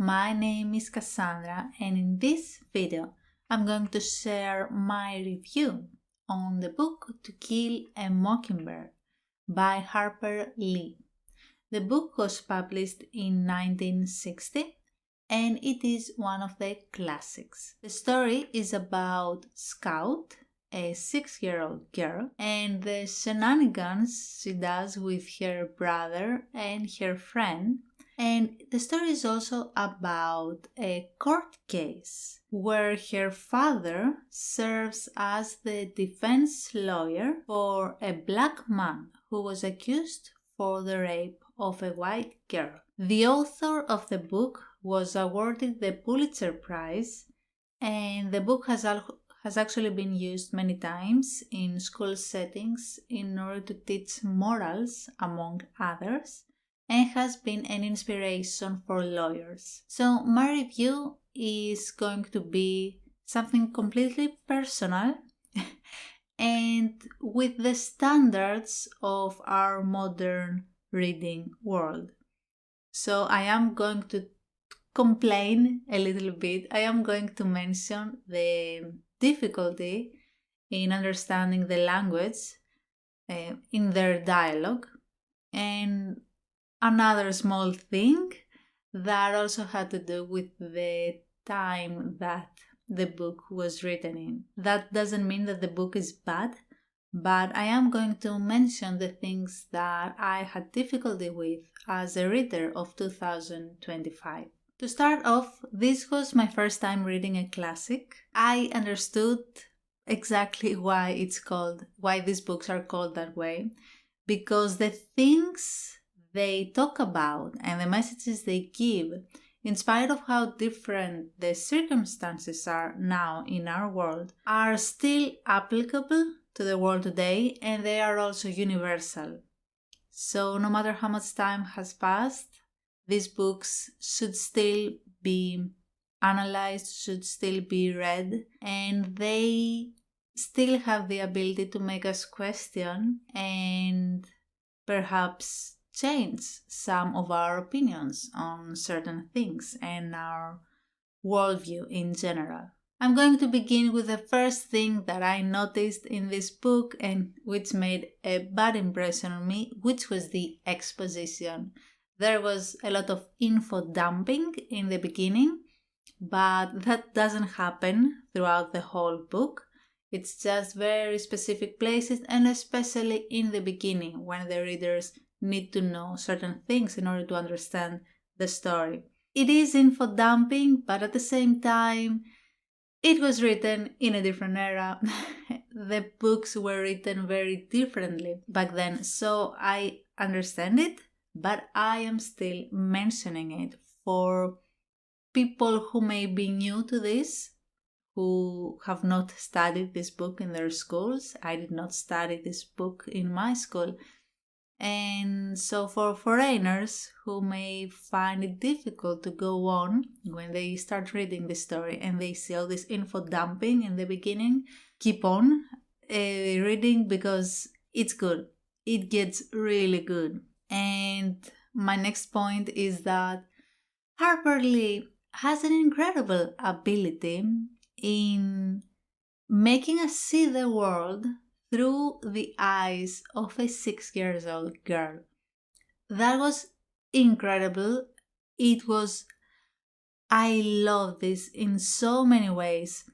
my name is Cassandra and in this video I'm going to share my review on the book To Kill a Mockingbird by Harper Lee. The book was published in 1960 and it is one of the classics. The story is about Scout, a 6-year-old girl, and the shenanigans she does with her brother and her friend. And the story is also about a court case where her father serves as the defense lawyer for a black man who was accused for the rape of a white girl. The author of the book was awarded the Pulitzer Prize, and the book has actually been used many times in school settings in order to teach morals, among others, and has been an inspiration for lawyers. So my review is going to be something completely personal and with the standards of our modern reading world. So I am going to complain a little bit. I am going to mention the difficulty in understanding the language in their dialogue, and another small thing that also had to do with the time that the book was written in. That doesn't mean that the book is bad, but I am going to mention the things that I had difficulty with as a reader of 2025. To start off, this was my first time reading a classic. I understood exactly why these books are called that way, because the things they talk about and the messages they give, in spite of how different the circumstances are now in our world, are still applicable to the world today, and they are also universal. So no matter how much time has passed, these books should still be analyzed, should still be read, and they still have the ability to make us question and perhaps change some of our opinions on certain things and our worldview in general. I'm going to begin with the first thing that I noticed in this book and which made a bad impression on me, which was the exposition. There was a lot of info dumping in the beginning, but that doesn't happen throughout the whole book. It's just very specific places, and especially in the beginning when the readers need to know certain things in order to understand the story. It is info dumping, but at the same time, it was written in a different era. The books were written very differently back then, so I understand it, but I am still mentioning it for people who may be new to this, who have not studied this book in their schools. I did not study this book in my school. And so for foreigners who may find it difficult to go on when they start reading the story and they see all this info dumping in the beginning, keep on reading because it's good. It gets really good. And my next point is that Harper Lee has an incredible ability in making us see the world through the eyes of a 6-year-old girl. That was incredible. I love this in so many ways,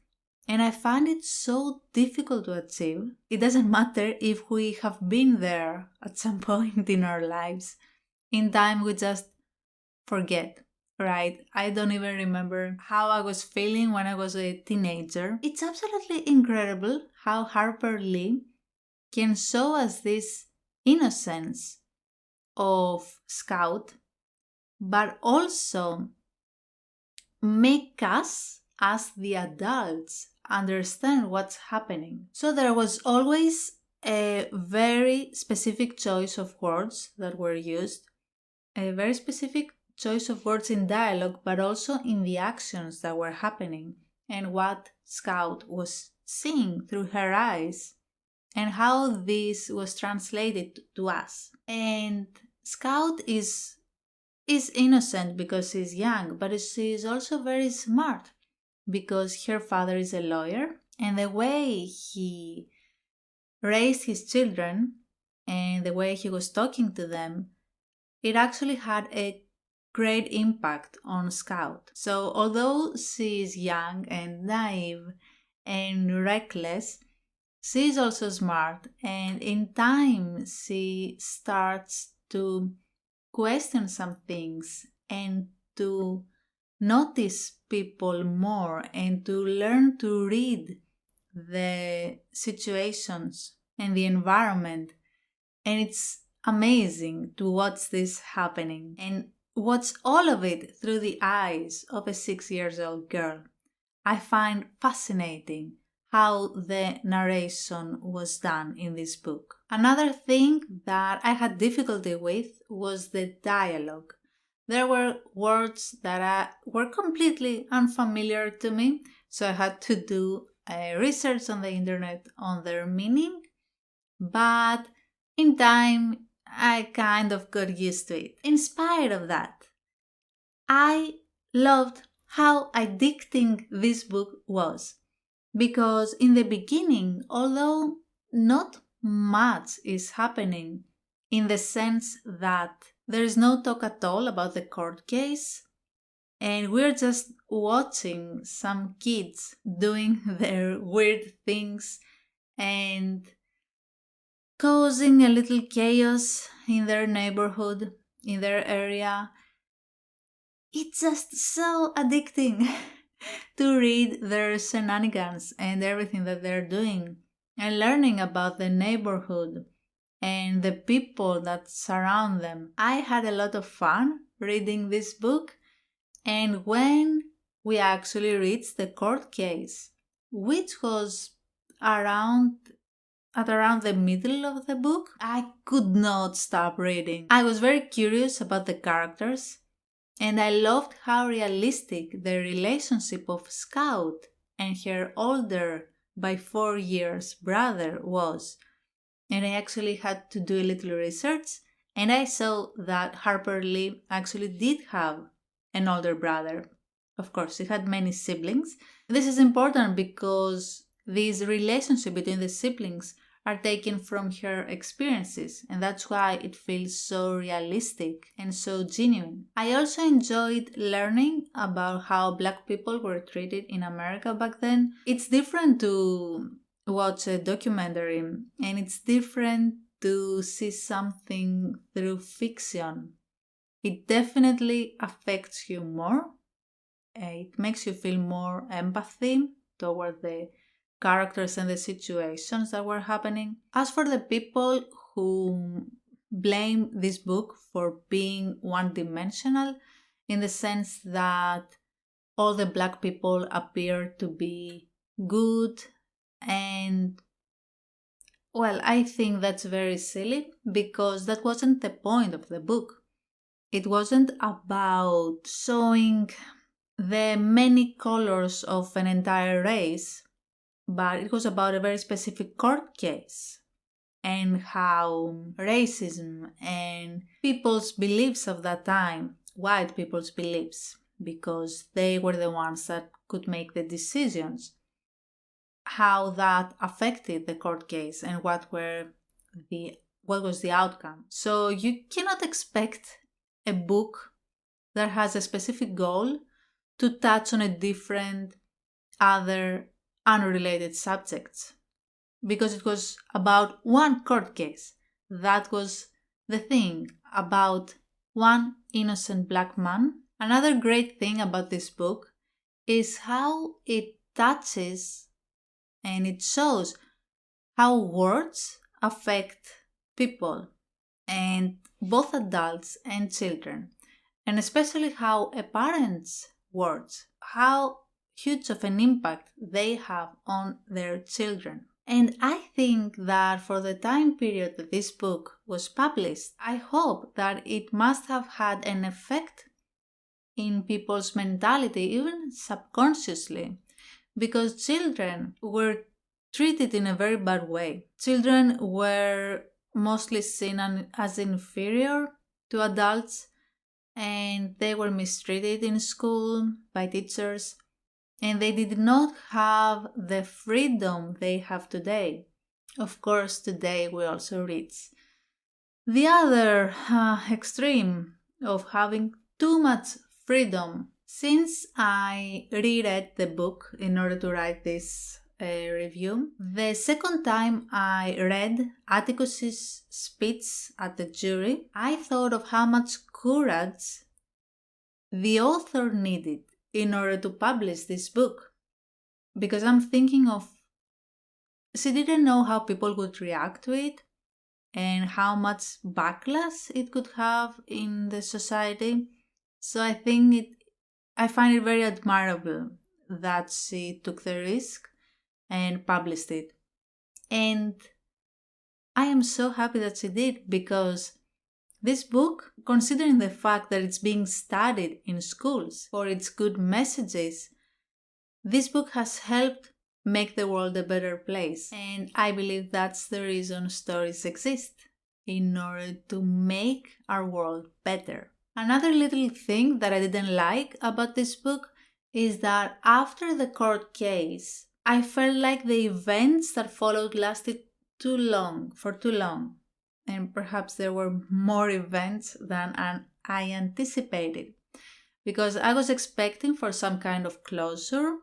and I find it so difficult to achieve. It doesn't matter if we have been there at some point in our lives. In time, we just forget. Right? I don't even remember how I was feeling when I was a teenager. It's absolutely incredible how Harper Lee can show us this innocence of Scout, but also make us, as the adults, understand what's happening. So there was always a very specific choice of words that were used, a very specific choice of words in dialogue, but also in the actions that were happening and what Scout was seeing through her eyes and how this was translated to us. And Scout is is innocent because she's young, but she is also very smart because her father is a lawyer, and the way he raised his children and the way he was talking to them, it actually had a great impact on Scout. So although she is young and naive and reckless, she is also smart, and in time she starts to question some things and to notice people more and to learn to read the situations and the environment. And it's amazing to watch this happening and watch all of it through the eyes of a 6 years old girl. I find fascinating how the narration was done in this book. Another thing that I had difficulty with was the dialogue. There were words that were completely unfamiliar to me, so I had to do research on the internet on their meaning, but in time I kind of got used to it. In spite of that, I loved how addicting this book was. Because in the beginning, although not much is happening in the sense that there is no talk at all about the court case, and we're just watching some kids doing their weird things and causing a little chaos in their neighborhood, in their area. It's just so addicting to read their shenanigans and everything that they're doing and learning about the neighborhood and the people that surround them. I had a lot of fun reading this book, and when we actually reached the court case, which was around the middle of the book, I could not stop reading. I was very curious about the characters, and I loved how realistic the relationship of Scout and her older by 4 years brother was. And I actually had to do a little research, and I saw that Harper Lee actually did have an older brother. Of course, she had many siblings. This is important because this relationship between the siblings are taken from her experiences, and that's why it feels so realistic and so genuine. I also enjoyed learning about how Black people were treated in America back then. It's different to watch a documentary, and it's different to see something through fiction. It definitely affects you more. It makes you feel more empathy toward the characters and the situations that were happening. As for the people who blame this book for being one-dimensional, in the sense that all the Black people appear to be good, and well, I think that's very silly because that wasn't the point of the book. It wasn't about showing the many colors of an entire race, but it was about a very specific court case and how racism and people's beliefs of that time, white people's beliefs, because they were the ones that could make the decisions, how that affected the court case and what was the outcome. So you cannot expect a book that has a specific goal to touch on a different other unrelated subjects, because it was about one court case. That was the thing, about one innocent Black man. Another great thing about this book is how it touches and it shows how words affect people, and both adults and children, and especially how a parent's words, how huge of an impact they have on their children. And I think that for the time period that this book was published, I hope that it must have had an effect in people's mentality, even subconsciously, because children were treated in a very bad way. Children were mostly seen as inferior to adults, and they were mistreated in school by teachers, and they did not have the freedom they have today. Of course, today we also reach the other extreme of having too much freedom. Since I reread the book in order to write this review, the second time I read Atticus's speech at the jury, I thought of how much courage the author needed in order to publish this book. Because I'm thinking of, she didn't know how people would react to it and how much backlash it could have in the society. So I find it very admirable that she took the risk and published it. And I am so happy that she did, because this book, considering the fact that it's being studied in schools for its good messages, this book has helped make the world a better place. And I believe that's the reason stories exist, in order to make our world better. Another little thing that I didn't like about this book is that after the court case, I felt like the events that followed lasted for too long. And perhaps there were more events than I anticipated. Because I was expecting for some kind of closure,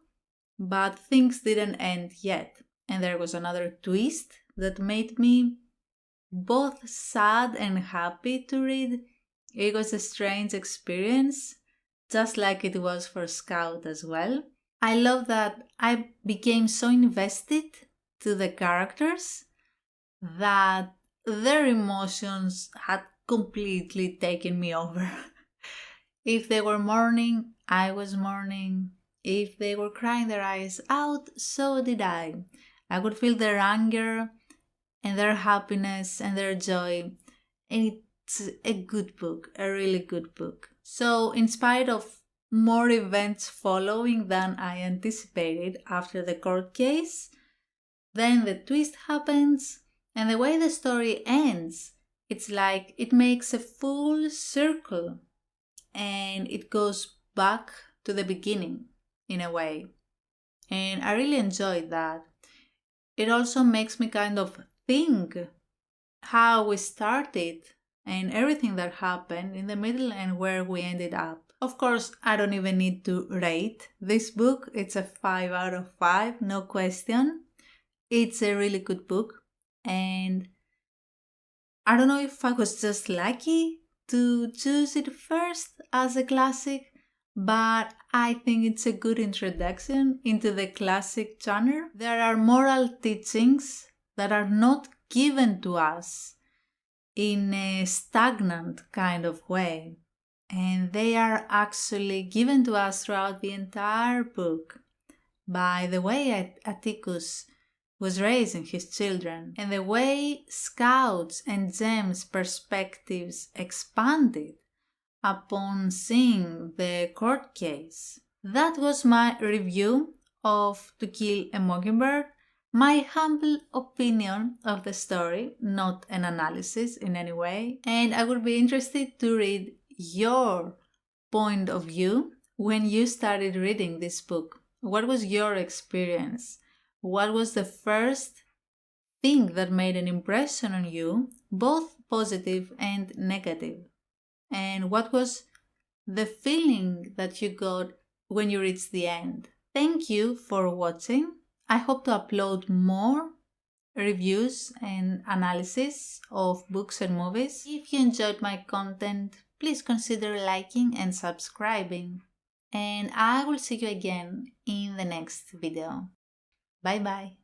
but things didn't end yet. And there was another twist that made me both sad and happy to read. It was a strange experience, just like it was for Scout as well. I love that I became so invested to the characters that their emotions had completely taken me over. If they were mourning, I was mourning. If they were crying their eyes out, so did I. I could feel their anger and their happiness and their joy. And it's a good book, a really good book. So in spite of more events following than I anticipated after the court case, then the twist happens, and the way the story ends, it's like it makes a full circle and it goes back to the beginning in a way. And I really enjoyed that. It also makes me kind of think how we started and everything that happened in the middle and where we ended up. Of course, I don't even need to rate this book. It's a 5 out of 5, no question. It's a really good book, and I don't know if I was just lucky to choose it first as a classic, but I think it's a good introduction into the classic genre. There are moral teachings that are not given to us in a stagnant kind of way, and they are actually given to us throughout the entire book by the way Atticus was raising his children and the way Scout's and Jem's perspectives expanded upon seeing the court case. That was my review of To Kill a Mockingbird, my humble opinion of the story, not an analysis in any way, and I would be interested to read your point of view when you started reading this book. What was your experience? What was the first thing that made an impression on you, both positive and negative? And what was the feeling that you got when you reached the end? Thank you for watching. I hope to upload more reviews and analysis of books and movies. If you enjoyed my content, please consider liking and subscribing. And I will see you again in the next video. Bye bye.